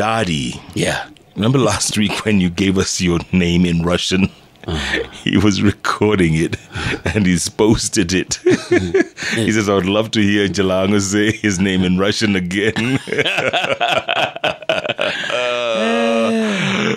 Daddy. Yeah. Remember last week when you gave us your name in Russian? He was recording it and he's posted it. He says, I would love to hear Jalango say his name in Russian again.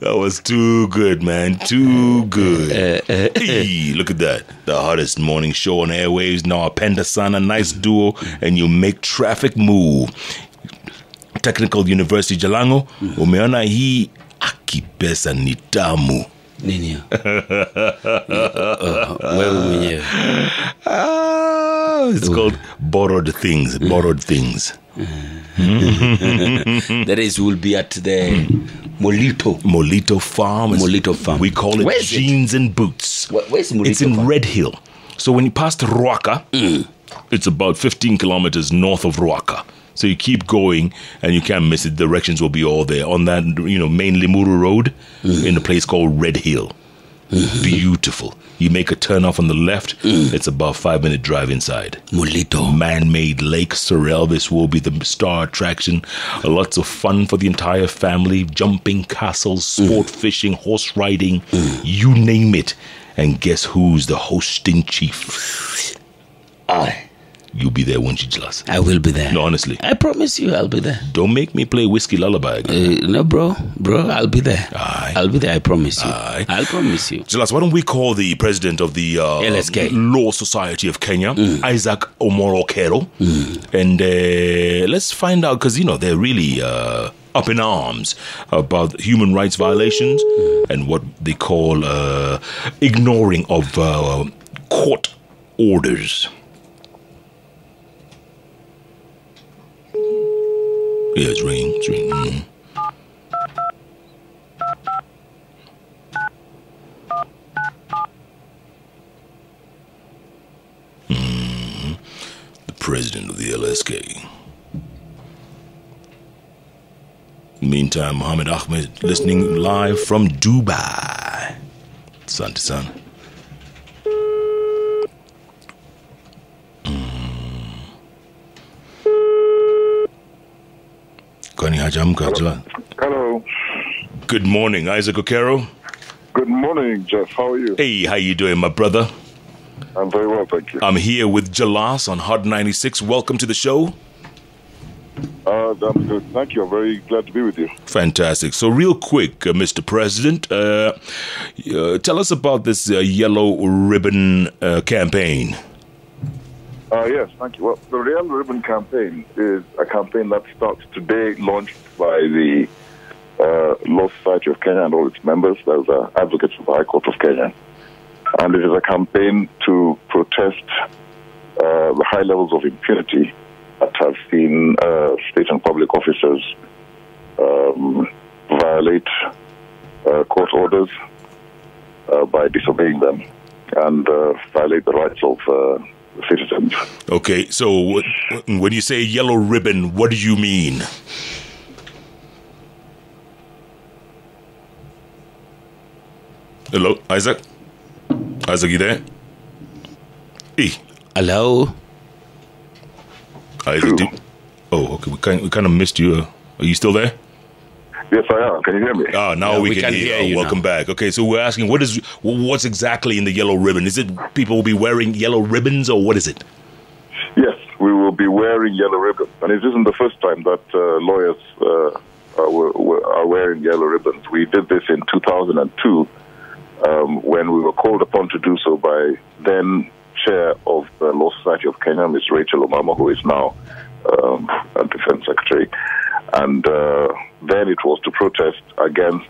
That was too good, man. Too good. Hey, look at that. The hottest morning show on airwaves. Now Pendasana, nice duo, and you make traffic move. Technical University Jalango. Umeona hii akipesa ni tamu. Nini? Wewe mwenyewe. It's called borrowed things. Borrowed things. That is, we'll be at the Molito Farm. Molito Farm. We call it Jeans and Boots. Where's Molito It's in Farm? Red Hill. So when you pass Ruaka, it's about 15 kilometers north of Ruaka. So you keep going and you can't miss it. Directions will be all there on that, main Limuru Road in a place called Red Hill. Beautiful. You make a turn off on the left. It's about 5-minute drive inside. Molito. Man-made lake, Sir Elvis will be the star attraction. Lots of fun for the entire family. Jumping castles, sport fishing, horse riding, you name it. And guess who's the hosting chief? You'll be there, won't you, Jalas? I will be there. No, honestly. I promise you I'll be there. Don't make me play Whiskey Lullaby again. No, bro, I'll be there. Aye. I'll be there, I promise you. Aye. I'll promise you. Jalas, why don't we call the president of the LSK. Law Society of Kenya, Isaac Omorokero, and let's find out, because, they're really up in arms about human rights violations and what they call ignoring of court orders. Yeah, it's ringing. It's ringing. The president of the LSK. Meantime, Mohammed Ahmed listening live from Dubai. Sun to sun. Hello. Good morning, Isaac Okero. Good morning, Jeff. How are you? Hey, how you doing, my brother? I'm very well, thank you. I'm here with Jalas on Hot 96. Welcome to the show. I'm good. Thank you. I'm very glad to be with you. Fantastic. So real quick, Mr. President, tell us about this Yellow Ribbon campaign. Yes, thank you. Well, the Yellow Ribbon campaign is a campaign that starts today, launched by the Law Society of Kenya and all its members. Those are advocates of the High Court of Kenya. And it is a campaign to protest the high levels of impunity that have seen state and public officers violate court orders by disobeying them and violate the rights of citizens. Okay, so when you say yellow ribbon, what do you mean? Hello, Isaac? Isaac, you there? Hey. Hello? Isaac, okay, we kind of missed you. Are you still there? Yes, I am. Can you hear me? Now we can hear you. Welcome back. Okay, so we're asking, what's exactly in the yellow ribbon? Is it people will be wearing yellow ribbons, or what is it? Yes, we will be wearing yellow ribbons. And it isn't the first time that lawyers are wearing yellow ribbons. We did this in 2002 when we were called upon to do so by then Chair of the Law Society of Kenya, Ms. Rachel Omamo, who is now a Defense Secretary. And then it was to protest against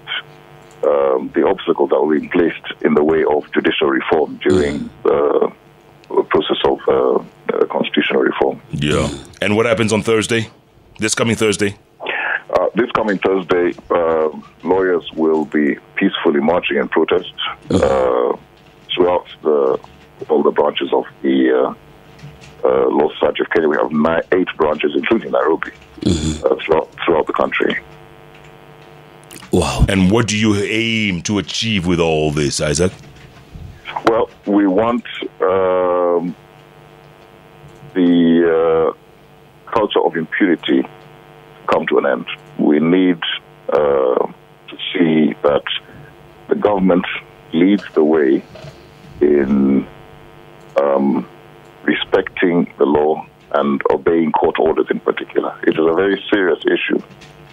the obstacles that were being placed in the way of judicial reform during the process of constitutional reform. Yeah. And what happens on Thursday? This coming Thursday? This coming Thursday, lawyers will be peacefully marching in protest throughout all the branches of the Law Society of Kenya. We have 8 branches, including Nairobi, throughout the country. Wow. And what do you aim to achieve with all this, Isaac? Well, we want the culture of impunity to come to an end. We need to see that the government leads the way in respecting the law and obeying court orders in particular. It is a very serious issue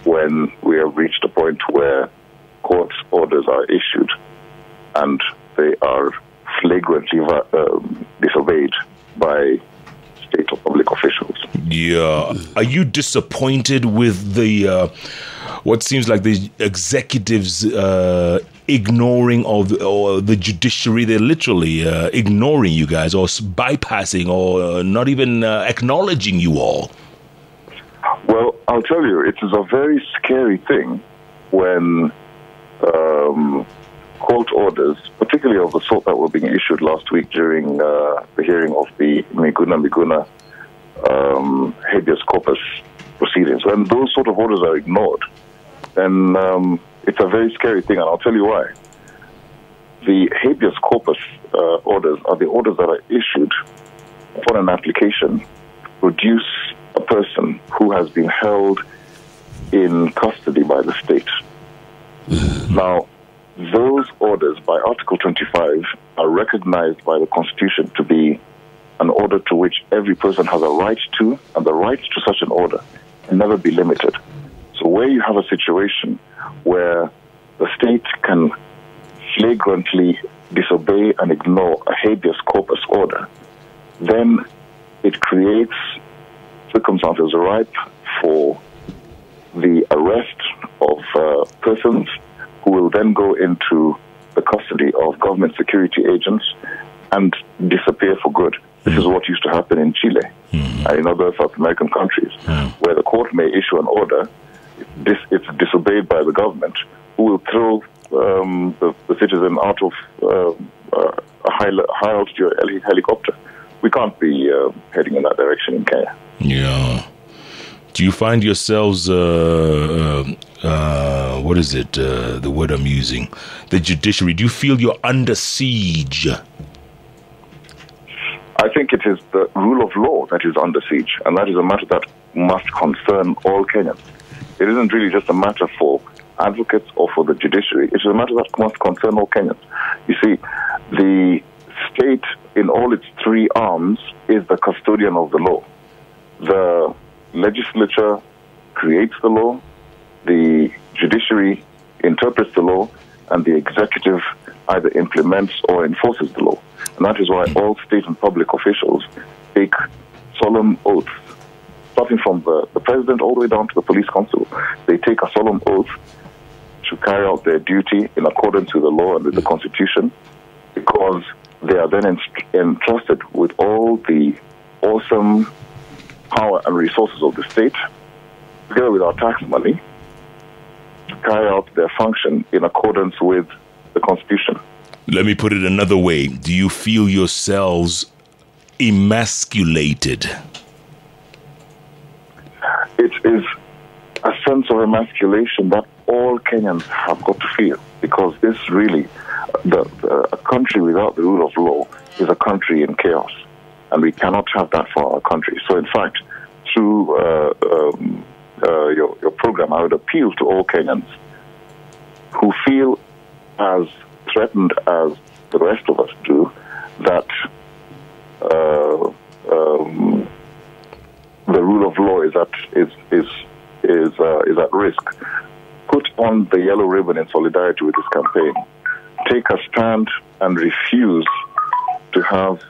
when we have reached a point where court orders are issued and they are flagrantly disobeyed by state or public officials. Yeah. Are you disappointed with the what seems like the executives ignoring of the judiciary? They're literally ignoring you guys, or bypassing, or not even acknowledging you all. Well, I'll tell you, it is a very scary thing when court orders, particularly of the sort that were being issued last week during the hearing of the Miguna habeas corpus proceedings, when those sort of orders are ignored, then it's a very scary thing, and I'll tell you why. The habeas corpus orders are the orders that are issued upon an application to produce a person who has been held in custody by the state. Now, those orders by Article 25 are recognized by the Constitution to be an order to which every person has a right to, and the right to such an order can never be limited. So where you have a situation where the state can flagrantly disobey and ignore a habeas corpus order, then it creates circumstances ripe for the arrest of persons who will then go into the custody of government security agents and disappear for good. This is what used to happen in Chile and in other South American countries, where the court may issue an order, it's disobeyed by the government, who will throw the citizen out of a high altitude helicopter. We can't be heading in that direction in Kenya. Yeah. Do you find yourselves, what is it, the word I'm using, the judiciary, do you feel you're under siege? I think it is the rule of law that is under siege, and that is a matter that must concern all Kenyans. It isn't really just a matter for advocates or for the judiciary. It is a matter that must concern all Kenyans. You see, the state in all its three arms is the custodian of the law. The legislature creates the law, the judiciary interprets the law, and the executive either implements or enforces the law. And that is why all state and public officials take solemn oaths, starting from the president all the way down to the police constable. They take a solemn oath to carry out their duty in accordance with the law and with the Constitution, because they are then entrusted with all the awesome power and resources of the state, together with our tax money, to carry out their function in accordance with the Constitution. Let me put it another way. Do you feel yourselves emasculated? It is a sense of emasculation that all Kenyans have got to feel, because this really, a country without the rule of law is a country in chaos, and we cannot have that for our country. So, in fact, through your program, I would appeal to all Kenyans who feel as threatened as the rest of us do that the rule of law is at risk. Put on the yellow ribbon in solidarity with this campaign. Take a stand and refuse to have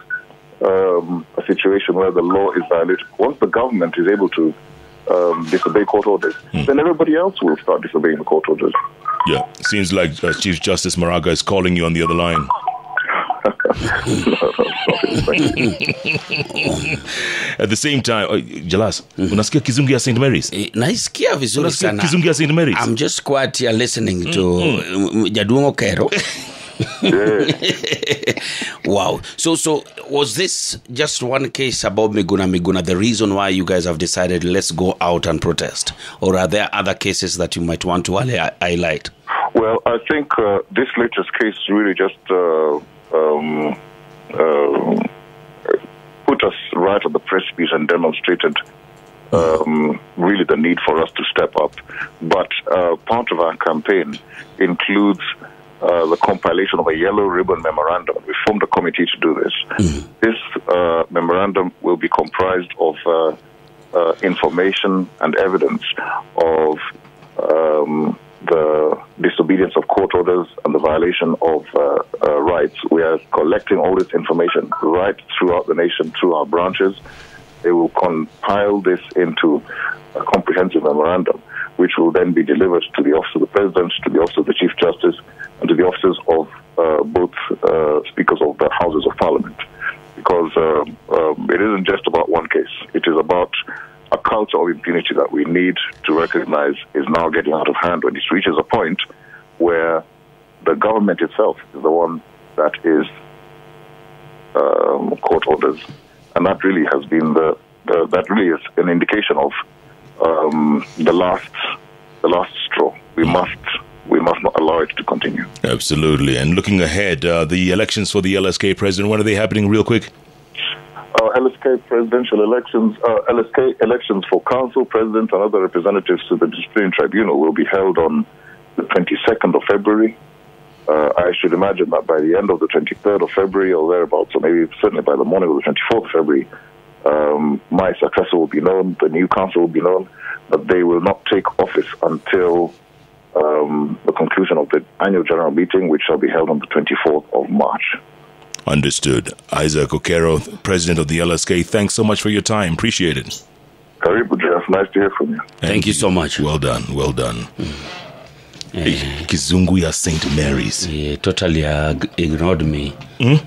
a situation where the law is violated. Once the government is able to disobey court orders, then everybody else will start disobeying the court orders. Yeah, seems like Chief Justice Maraga is calling you on the other line. At the same time, Jalas, unasikia kizungu ya St. Mary's? Naisikia vizuri sana. Kizungu ya St. Mary's? I'm just quite here listening to Jaduongo Kero. Wow. So was this just one case about Miguna, the reason why you guys have decided let's go out and protest? Or are there other cases that you might want to highlight? Well, I think this latest case really just put us right at the precipice and demonstrated really the need for us to step up. But part of our campaign includes the compilation of a yellow ribbon memorandum. We formed a committee to do this. This memorandum will be comprised of information and evidence of the disobedience of court orders and the violation of rights. We are collecting all this information right throughout the nation, through our branches. They will compile this into a comprehensive memorandum, which will then be delivered to the Office of the President, to the Office of the Chief Justice, and to the offices of both Speakers of the Houses of Parliament. Because it isn't just about one case. It is about a culture of impunity that we need to recognize is now getting out of hand when it reaches a point where the government itself is the one that is court orders. And that really has been that really is an indication of the last straw. We must not allow it to continue. Absolutely. And looking ahead, the elections for the LSK president, when are they happening real quick? LSK presidential elections, LSK elections for council, president, and other representatives to the disciplinary tribunal will be held on the 22nd of February. I should imagine that by the end of the 23rd of February or thereabouts, or maybe certainly by the morning of the 24th of February, my successor will be known, the new council will be known, but they will not take office until the conclusion of the annual general meeting, which shall be held on the 24th of March. Understood. Isaac Okero, president of the LSK, thanks so much for your time. Appreciate it. Karibu, Jeff. Nice to hear from you. Thank you so much. Well done. Well done. Kizungu ya St. Mary's. He totally ignored me in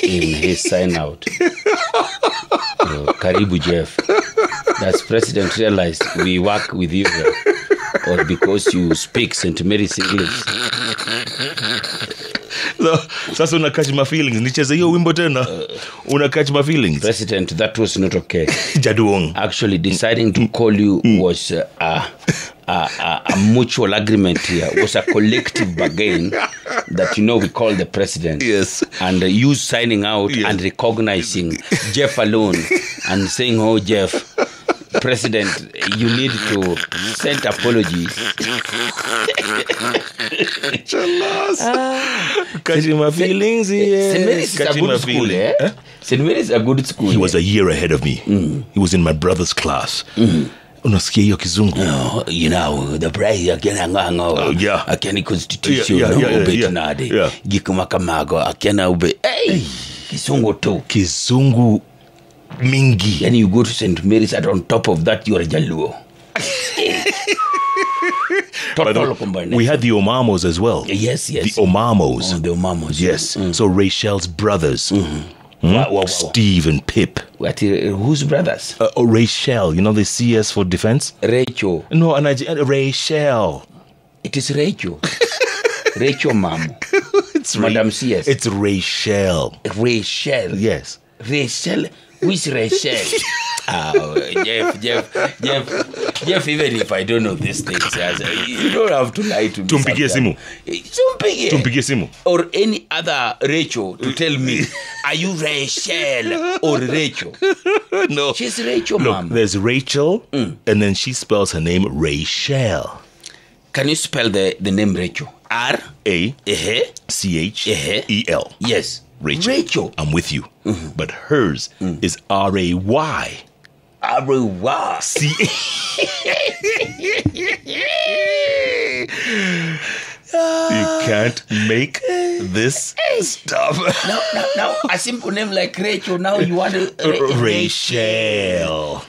his sign out. Karibu, Jeff. Does President realize we work with you here? Or because you speak St. Mary's English? No, sasa una catch my feelings. Nicheze hiyo wimbo tena. Una catch my feelings. President, that was not okay. Jaduong. Actually, deciding to call you was a mutual agreement here. Was a collective bargain that, we call the president. Yes. And you signing out and recognizing Jeff alone and saying, oh, Jeff, President, you need to send apologies. Catching my feelings, yeah. St. Mary's is a good school, eh? St. Mary's is a good school. He was a year ahead of me. He was in my brother's class. Unasikia hiyo Kizungu? The prize akena ngango. Akena constitution ubetinade. Gikuma kamago akena ube. Hey, Kizungu too. Kizungu mingi. Then you go to St. Mary's and on top of that you are Jaluo. We had the Omamos as well. Yes. The Omamos. Oh, the Omamos. Yes. So Rachel's brothers. Wow. Steve and Pip. Whose brothers? Rachel. The CS for defense? Rachel. No, Rachel. It is Rachel. Rachel, mom. It's Madam CS. It's Rachel. Rachel. Yes. Rachel. Who is Rachel? Jeff, even if I don't know these things, you don't have to lie to me. Tumpigie simu. Or any other Rachel to tell me, are you Rachel or Rachel? No. She's Rachel, Look, mom. there's Rachel, and then she spells her name Rachel. Can you spell the name Rachel? R-A-C-H-E-L. Yes. Rachel. I'm with you. But hers is R-A-Y. R-A-Y. You can't make this stuff. Now, a simple name like Rachel, now you want to... Rachel.